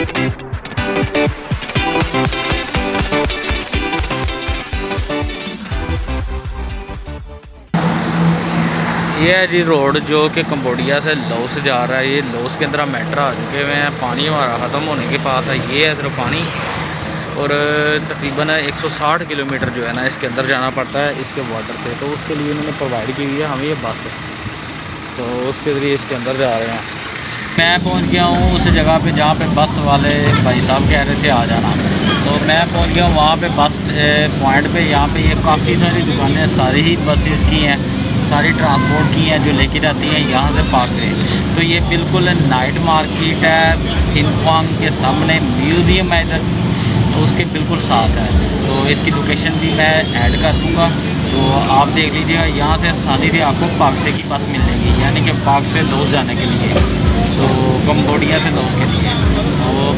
یہ ہے جی روڈ جو کہ کمبوڈیا سے لاؤس جا رہا ہے. یہ لاؤس کے اندر ہم انٹر آ چکے ہوئے ہیں. پانی ہمارا ختم ہونے کے پاس ہے. یہ ہے صرف پانی اور تقریباً 160 کلومیٹر جو ہے نا اس کے اندر جانا پڑتا ہے اس کے واٹر سے. تو اس کے لیے انہوں نے پرووائڈ کی ہوئی ہے ہمیں یہ بس, تو اس کے ذریعے اس کے اندر جا رہے ہیں. میں پہنچ گیا ہوں اس جگہ پہ جہاں پہ بس والے بھائی صاحب کہہ رہے تھے آ جانا. تو میں پہنچ گیا ہوں وہاں پہ بس پوائنٹ پہ. یہاں پہ یہ کافی ساری دکانیں ساری ہی بسیز کی ہیں, ساری ٹرانسپورٹ کی ہیں جو لے کے جاتی ہیں یہاں سے پاک سے. تو یہ بالکل نائٹ مارکیٹ ہے. پھنپوانگ کے سامنے میوزیم ہے ادھر, تو اس کے بالکل ساتھ ہے. تو اس کی لوکیشن بھی میں ایڈ کر دوں گا, تو آپ دیکھ لیجیے گا. یہاں سے آسانی سے آپ کو پاک سے کی بس ملے گی, یعنی کہ پاک سے لاؤس جانے کے لیے, تو کمبوڈیا سے لاؤس کے لیے. تو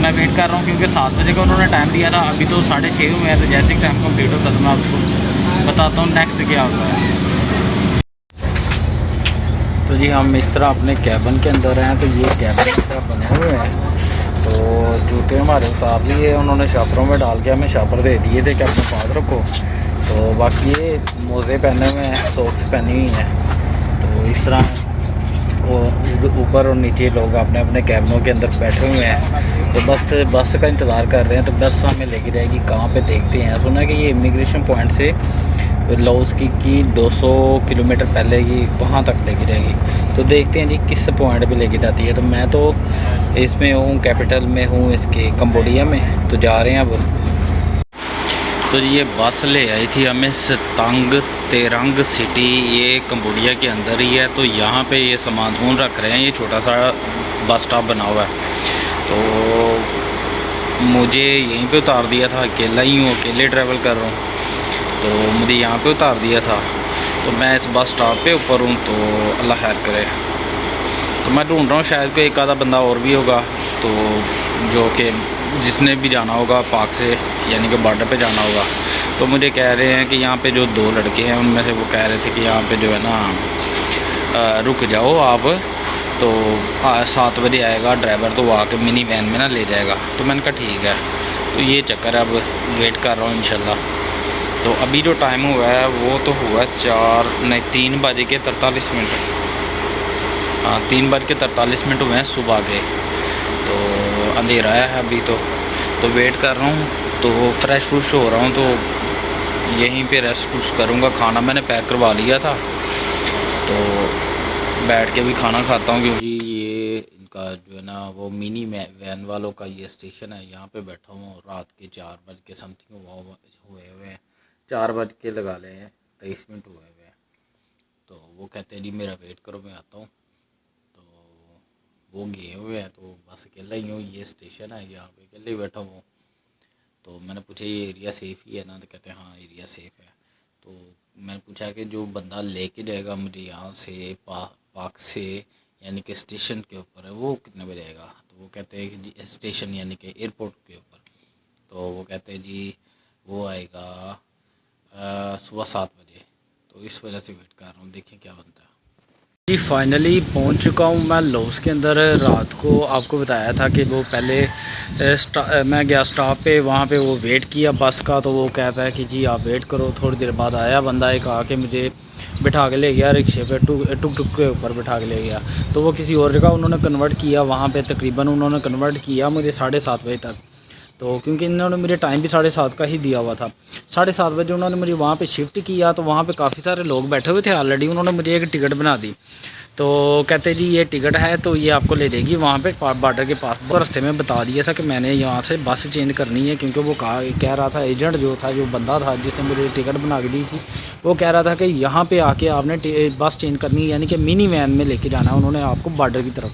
میں ویٹ کر رہا ہوں کیونکہ 7 بجے کا انہوں نے ٹائم دیا تھا. ابھی تو 6:30 ہوئے ہیں. تو جیسے ہی ٹائم کمپلیٹ ہوتا ہے تو میں آپ کو بتاتا ہوں نیکسٹ کیا ہوتا ہے. تو جی ہم اس طرح اپنے کیبن کے اندر ہیں. تو یہ کیبن اس طرح بنے ہوئے ہیں. تو جوتے ہمارے اتار لیے انہوں نے شاپروں میں ڈال کے, ہمیں شاپر دے دیے تھے کہ اپنے پاس رکھو. تو باقی یہ موزے پہنے ہوئے ہیں, سوکس پہنی ہوئی ہیں. تو اس طرح اوپر اور نیچے لوگ اپنے اپنے کیبنوں کے اندر بیٹھے ہوئے ہیں. تو بس کا انتظار کر رہے ہیں. تو بس ہمیں لے کے جائے گی کہاں پہ دیکھتے ہیں. سنا کہ یہ امیگریشن پوائنٹ سے لاؤس کی 200 کلومیٹر پہلے یہ وہاں تک لے کے جائے گی. تو دیکھتے ہیں جی کس پوائنٹ پہ لے کے جاتی ہے. تو میں تو اس میں ہوں, کیپٹل میں ہوں اس کے کمبوڈیا میں. تو جا رہے ہیں اب. تو یہ بس لے آئی تھی ہمیں ستانگ تیرنگ سٹی, یہ کمبوڈیا کے اندر ہی ہے. تو یہاں پہ یہ سامان رکھ رہے ہیں. یہ چھوٹا سا بس سٹاپ بنا ہوا ہے. تو مجھے یہیں پہ اتار دیا تھا. اکیلا ہی ہوں, اکیلے ٹریول کر رہا ہوں. تو مجھے یہاں پہ اتار دیا تھا. تو میں اس بس سٹاپ پہ اوپر ہوں. تو اللہ خیر کرے. تو میں ڈھونڈ رہا ہوں شاید کوئی ایک آدھا بندہ اور بھی ہوگا, تو جو کہ جس نے بھی جانا ہوگا پاک سے, یعنی کہ بارڈر پہ جانا ہوگا. تو مجھے کہہ رہے ہیں کہ یہاں پہ جو 2 لڑکے ہیں ان میں سے وہ کہہ رہے تھے کہ یہاں پہ جو ہے نا رک جاؤ آپ. تو 7 بجے آئے گا ڈرائیور, تو وہ آ کے منی وین میں نا لے جائے گا. تو میں نے کہا ٹھیک ہے. تو یہ چکر ہے, اب ویٹ کر رہا ہوں انشاءاللہ. تو ابھی جو ٹائم ہوا ہے وہ تو ہوا 3:43. ہاں 3:43 ہوئے ہیں صبح کے. تو اندھیرا ہے ابھی. تو ویٹ کر رہا ہوں. تو فریش ہو رہا ہوں. تو یہیں پہ ریسٹ کروں گا. کھانا میں نے پیک کروا لیا تھا, تو بیٹھ کے بھی کھانا کھاتا ہوں. کیونکہ یہ ان کا جو ہے نا وہ منی وین والوں کا یہ اسٹیشن ہے. یہاں پہ بیٹھا ہوں. رات کے 4 بج کے سم تھنگ ہوئے ہیں. 4 بج کے لگا لے ہیں, 23 منٹ ہوئے ہیں. تو وہ کہتے ہیں جی میرا ویٹ کرو میں آتا ہوں. تو وہ گئے ہوئے ہیں. تو بس اکیلا ہی ہوں. یہ اسٹیشن ہے, یہاں پہ اکیلا ہی بیٹھا ہوں. تو میں نے پوچھا یہ ایریا سیف ہی ہے نا. تو کہتے ہیں ہاں ایریا سیف ہے. تو میں نے پوچھا کہ جو بندہ لے کے جائے گا مجھے یہاں سے پاک سے, یعنی کہ اسٹیشن کے اوپر ہے, وہ کتنے بجے آئے گا. تو وہ کہتے ہیں کہ جی اسٹیشن یعنی کہ ایئرپورٹ کے اوپر. تو وہ کہتے ہیں جی وہ آئے گا صبح 7 بجے. تو اس وجہ سے ویٹ کر رہا ہوں, دیکھیں کیا بنتا ہے. جی فائنلی پہنچ چکا ہوں میں لاؤس کے اندر. رات کو آپ کو بتایا تھا کہ وہ پہلے میں گیا اسٹاپ پہ, وہاں پہ وہ ویٹ کیا بس کا. تو وہ کہتا ہے کہ جی آپ ویٹ کرو. تھوڑی دیر بعد آیا بندہ ایک, آ کے مجھے بٹھا کے لے گیا رکشے پہ, ٹک ٹک کے اوپر بٹھا کے لے گیا. تو وہ کسی اور جگہ انہوں نے کنورٹ کیا. وہاں پہ تقریباً انہوں نے کنورٹ کیا مجھے 7:30 بجے تک. تو کیونکہ انہوں نے مجھے ٹائم بھی 7:30 کا ہی دیا ہوا تھا. 7:30 بجے انہوں نے مجھے وہاں پہ شفٹ کیا. تو وہاں پہ کافی سارے لوگ بیٹھے ہوئے تھے آلریڈی. انہوں نے مجھے ایک ٹکٹ بنا دی. تو کہتے جی یہ ٹکٹ ہے, تو یہ آپ کو لے جائے گی وہاں پہ بارڈر کے پاس. وہ رستے میں بتا دیا تھا کہ میں نے یہاں سے بس چینج کرنی ہے, کیونکہ وہ کہہ رہا تھا ایجنٹ جو تھا, جو بندہ تھا جس نے مجھے ٹکٹ بنا کے دی تھی, وہ کہہ رہا تھا کہ یہاں پہ آ کے آپ نے بس چینج کرنی ہے, یعنی کہ منی وین میں لے کے جانا ہے انہوں نے آپ کو بارڈر کی طرف.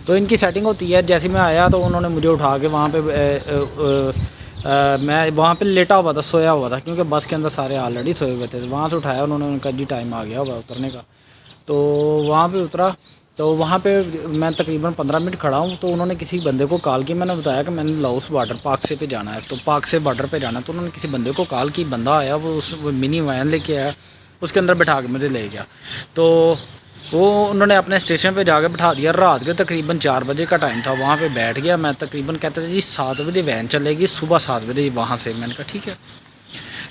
تو ان کی سیٹنگ ہوتی ہے. جیسے میں آیا تو انہوں نے مجھے اٹھا کے وہاں پہ میں وہاں پہ لیٹا ہوا تھا, سویا ہوا تھا, کیونکہ بس کے اندر سارے آلریڈی سوئے ہوئے تھے. وہاں سے اٹھایا انہوں نے, ان کا جی ٹائم آ گیا ہوگا اترنے کا. تو وہاں پہ اترا. تو وہاں پہ میں تقریباً 15 منٹ کھڑا ہوں. تو انہوں نے کسی بندے کو کال کی. میں نے بتایا کہ میں نے لاؤس بارڈر پاک سے پہ جانا ہے, تو پاک سے بارڈر پہ جانا ہے. تو انہوں نے کسی بندے کو کال کی. بندہ آیا, وہ منی وین لے کے آیا, اس کے اندر بٹھا کے مجھے لے گیا. تو وہ انہوں نے اپنے اسٹیشن پہ جا کے بٹھا دیا. رات کے تقریباً 4 بجے کا ٹائم تھا. وہاں پہ بیٹھ گیا میں. تقریباً کہتے تھے جی 7 بجے وین چلے گی, صبح 7 بجے وہاں سے. میں نے کہا ٹھیک ہے.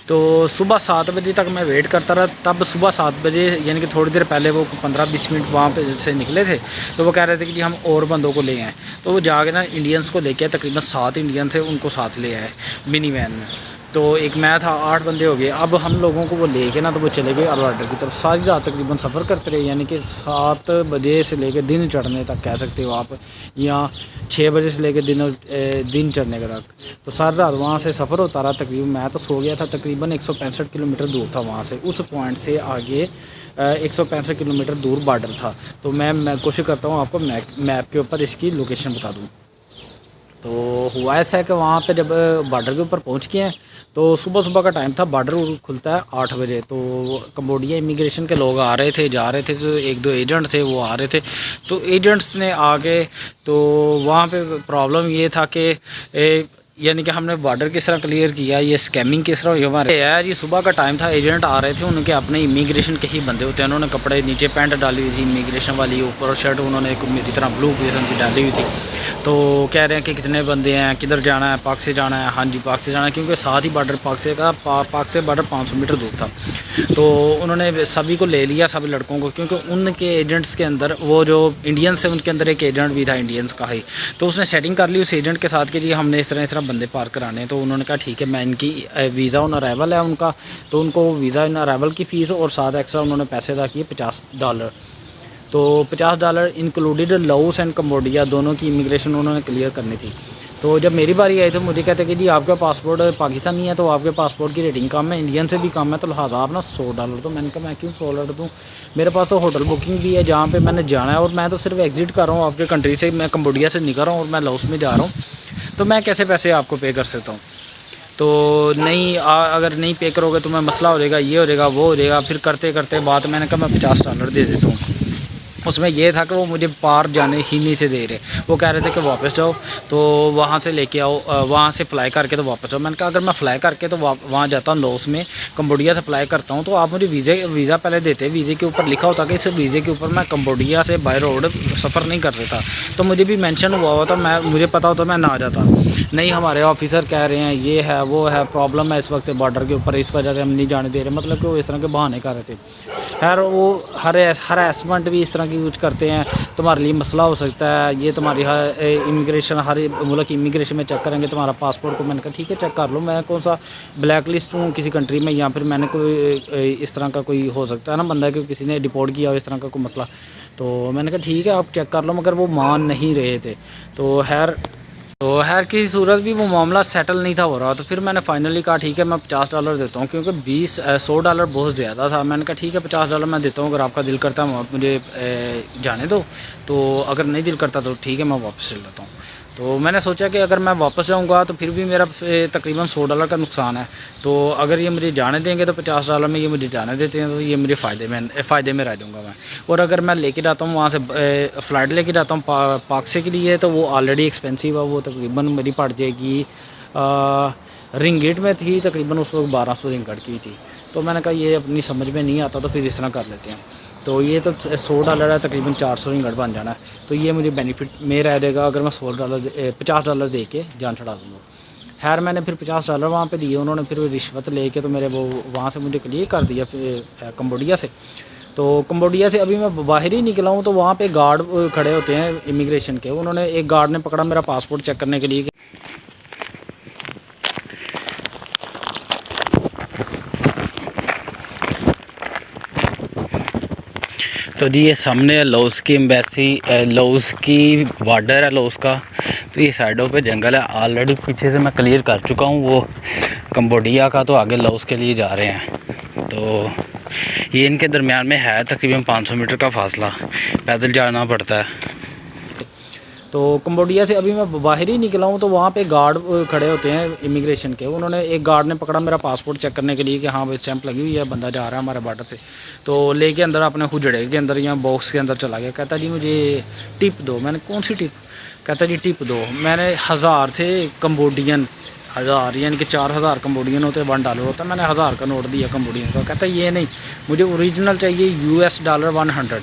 تو صبح 7 بجے تک میں ویٹ کرتا رہا. تب صبح 7 بجے یعنی کہ تھوڑی دیر پہلے وہ 15-20 منٹ وہاں پہ سے نکلے تھے. تو وہ کہہ رہے تھے کہ جی ہم اور بندوں کو لے آئیں. تو وہ جا کے نا انڈینس کو لے کے تقریباً 7 انڈین سے ان کو ساتھ لے آئے منی وین میں. تو ایک میں تھا, 8 بندے ہو گئے. اب ہم لوگوں کو وہ لے کے نا تو وہ چلے گئے الورڈر کی طرف. ساری رات تقریباً سفر کرتے رہے, یعنی کہ 7 بجے سے لے کے دن چڑھنے تک کہہ سکتے ہو آپ, یا 6 بجے سے لے کے دن چڑھنے کا تک. تو ساری رات وہاں سے سفر ہوتا رہا. تقریباً میں تو سو گیا تھا. تقریباً 165 کلومیٹر دور تھا وہاں سے. اس پوائنٹ سے آگے 165 کلومیٹر دور بارڈر تھا. تو میں کوشش کرتا ہوں آپ کو میپ کے اوپر اس کی لوکیشن بتا دوں. تو ہوا ایسا ہے کہ وہاں پہ جب بارڈر کے اوپر پہنچ گئے ہیں تو صبح کا ٹائم تھا. بارڈر کھلتا ہے 8 بجے. تو کمبوڈیا امیگریشن کے لوگ آ رہے تھے, جا رہے تھے. تو 1-2 ایجنٹ تھے وہ آ رہے تھے. تو ایجنٹس نے آ کے تو وہاں پہ پرابلم یہ تھا کہ یعنی کہ ہم نے بارڈر کس طرح کلیئر کیا, یہ اسکیمنگ کس طرح ہوئی ہمارے ہے جی. صبح کا ٹائم تھا, ایجنٹ آ رہے تھے. ان کے اپنے امیگریشن کے ہی بندے ہوتے ہیں. انہوں نے کپڑے نیچے پینٹ ڈالی ہوئی تھی امیگریشن والی, اوپر شرٹ انہوں نے میری طرح بلو قسم کی ڈالی ہوئی تھی. تو کہہ رہے ہیں کہ کتنے بندے ہیں, کدھر جانا ہے, پاک سے جانا ہے. ہاں جی پاک سے جانا ہے, کیونکہ ساتھ ہی بارڈر پاک سے بارڈر 500 میٹر دور تھا. تو انہوں نے سبھی کو لے لیا, سبھی لڑکوں کو, کیونکہ ان کے ایجنٹس کے اندر وہ جو انڈینس سے ان کے اندر ایک ایجنٹ بھی تھا انڈینس کا ہی. تو اس نے سیٹنگ کر لی اس ایجنٹ کے ساتھ کہ جی ہم نے اس طرح بندے پار کرانے. تو انہوں نے کہا ٹھیک ہے, میں ان کی ویزا آن ارائیول ہے ان کا, تو ان کو ویزا آن ارائیول کی فیس اور ساتھ ایکسٹرا انہوں نے پیسے ادا کیے $50. تو $50 انکلوڈیڈ لاؤس اینڈ کمبوڈیا دونوں کی امیگریشن انہوں نے کلیئر کرنی تھی. تو جب میری باری آئی تو مجھے کہتے کہ جی آپ کا پاسپورٹ پاکستانی ہے, تو آپ کے پاسپورٹ کی ریٹنگ کم ہے, انڈین سے بھی کم ہے, تو لہٰذا آپ نا $100. تو میں نے کہا میں کیوں $100 دوں, میرے پاس تو ہوٹل بکنگ بھی ہے جہاں پہ میں نے جانا ہے, اور میں تو صرف ایگزٹ کر رہا ہوں آپ کے کنٹری سے. میں کمبوڈیا سے نکل رہا ہوں اور میں لاؤس میں جا رہا ہوں, تو میں کیسے پیسے آپ کو پے کر سکتا ہوں. تو نہیں, اگر نہیں پے کرو گے تو میں مسئلہ ہو جائے گا, یہ ہو جائے گا, وہ ہو جائے گا. پھر کرتے کرتے بات میں نے کہا میں $50 دے دیتا ہوں. اس میں یہ تھا کہ وہ مجھے پار جانے ہی نہیں تھے دے رہے. وہ کہہ رہے تھے کہ واپس جاؤ, تو وہاں سے لے کے آؤ, وہاں سے فلائی کر کے تو واپس جاؤ. میں نے کہا اگر میں فلائی کر کے تو وہاں جاتا ہوں لاؤس میں, کمبوڈیا سے فلائی کرتا ہوں, تو آپ مجھے ویزا پہلے دیتے. ویزے کے اوپر لکھا ہوتا کہ اس ویزے کے اوپر میں کمبوڈیا سے بائی روڈ سفر نہیں کر سکتا. تو مجھے بھی مینشن ہوا ہوا تھا, مجھے پتا ہوتا میں نہ جاتا. نہیں, ہمارے آفیسر کہہ رہے ہیں یہ ہے وہ ہے, پرابلم ہے اس وقت بارڈر کے اوپر, اس وجہ سے ہم نہیں جانے دے رہے. مطلب کہ وہ اس طرح کے بہانے کر رہے تھے. خیر وہ ہراسمنٹ بھی اس طرح کی یوز کرتے ہیں, تمہارے لیے مسئلہ ہو سکتا ہے, یہ تمہاری امیگریشن ہر ملک کی امیگریشن میں چیک کریں گے تمہارا پاسپورٹ کو. میں نے کہا ٹھیک ہے چیک کر لو, میں کون سا بلیک لسٹ ہوں کسی کنٹری میں, یا پھر میں نے کوئی اس طرح کا کوئی ہو سکتا ہے نا بندہ کہ کسی نے ڈپورٹ کیا ہو اس طرح کا کوئی مسئلہ. تو میں نے کہا ٹھیک ہے آپ چیک کر لو, مگر وہ مان نہیں رہے تھے. تو خیر کسی صورت بھی وہ معاملہ سیٹل نہیں تھا ہو رہا. تو پھر میں نے فائنلی کہا ٹھیک ہے میں $50 دیتا ہوں, کیونکہ $100 بہت زیادہ تھا. میں نے کہا ٹھیک ہے $50 میں دیتا ہوں, اگر آپ کا دل کرتا ہے مجھے جانے دو, تو اگر نہیں دل کرتا تو ٹھیک ہے میں واپس چل جاتا ہوں. تو میں نے سوچا کہ اگر میں واپس جاؤں گا تو پھر بھی میرا تقریباً $100 کا نقصان ہے. تو اگر یہ مجھے جانے دیں گے تو $50 میں یہ مجھے جانے دیتے ہیں, تو یہ مجھے فائدے میں رہ جاؤں گا میں. اور اگر میں لے کے جاتا ہوں وہاں سے فلائٹ لے کے جاتا ہوں پاک سے کے لیے, تو وہ آلریڈی ایکسپینسیو ہے. وہ تقریباً میری پڑ جائے گی رنگٹ میں تھی, تقریباً اس وقت 1200 رنگٹ کی تھی. تو میں نے کہا یہ اپنی سمجھ میں نہیں آتا, تو پھر اس طرح کر لیتے ہیں. تو یہ تو $100 ہے, تقریباً 400 رنگٹ بن جانا ہے. تو یہ مجھے بینیفٹ میں رہ جائے گا اگر میں $50 دے کے جان چھڑا دوں گا. خیر میں نے پھر $50 وہاں پہ دیے. انہوں نے پھر رشوت لے کے تو میرے وہ وہاں سے مجھے کلیئر کر دیا کمبوڈیا سے. تو کمبوڈیا سے ابھی میں باہر ہی نکلا ہوں, تو وہاں پہ گارڈ کھڑے ہوتے ہیں امیگریشن کے. انہوں نے ایک گارڈ نے پکڑا میرا پاسپورٹ چیک کرنے کے لیے. تو جی یہ سامنے لاؤس کی ایمبیسی, لاؤس کی بارڈر ہے لاؤس کا. تو یہ سائڈوں پہ جنگل ہے, آلریڈی پیچھے سے میں کلیئر کر چکا ہوں وہ کمبوڈیا کا. تو آگے لاؤس کے لیے جا رہے ہیں. تو یہ ان کے درمیان میں ہے تقریباً 500 میٹر کا فاصلہ, پیدل جانا پڑتا ہے. تو کمبوڈیا سے ابھی میں باہر ہی نکلا ہوں, تو وہاں پہ گارڈ کھڑے ہوتے ہیں امیگریشن کے. انہوں نے ایک گارڈ نے پکڑا میرا پاسپورٹ چیک کرنے کے لیے کہ ہاں بھائی اسٹیمپ لگی ہوئی ہے, بندہ جا رہا ہے ہمارے بارڈر سے. تو لے کے اندر اپنے حجڑے کے اندر یا باکس کے اندر چلا گیا. کہتا جی مجھے ٹپ دو. میں نے کون سی ٹپ؟ کہتا جی ٹپ دو. میں نے 1000 تھے کمبوڈین, 1000 یعنی کہ 4000 کمبوڈین ہوتے, $1 ہوتا. میں نے 1000 کا نوٹ دیا کمبوڈین کا. کہتا یہ نہیں, مجھے اوریجنل چاہیے $100.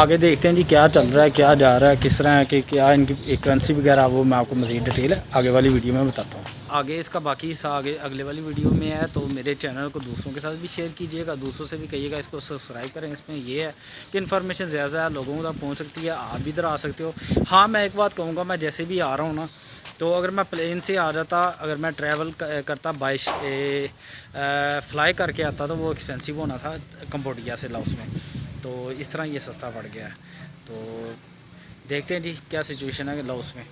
آگے دیکھتے ہیں جی کیا چل رہا ہے، کیا جا رہا ہے، کس طرح کہ کیا ان کی کرنسی وغیرہ، وہ میں آپ کو مزید ڈیٹیل آگے والی ویڈیو میں بتاتا ہوں۔ آگے اس کا باقی حصہ اگلے والی ویڈیو میں ہے، تو میرے چینل کو دوسروں کے ساتھ بھی شیئر کیجیے گا، دوسروں سے بھی کہیے گا اس کو سبسکرائب کریں۔ اس میں یہ ہے کہ انفارمیشن زیادہ ہے، لوگوں تک پہنچ سکتی ہے، آپ بھی ادھر آ سکتے ہو۔ ہاں میں ایک بات کہوں گا، میں جیسے بھی آ رہا ہوں نا، تو اگر میں پلین سے آ جاتا، اگر میں ٹریول کرتا بائی فلائی کر کے آتا تو وہ ایکسپینسو ہونا تھا کمبوڈیا سے لاؤس میں، تو اس طرح یہ سستا پڑ گیا ہے۔ تو دیکھتے ہیں جی کیا سچویشن ہے لاؤس میں۔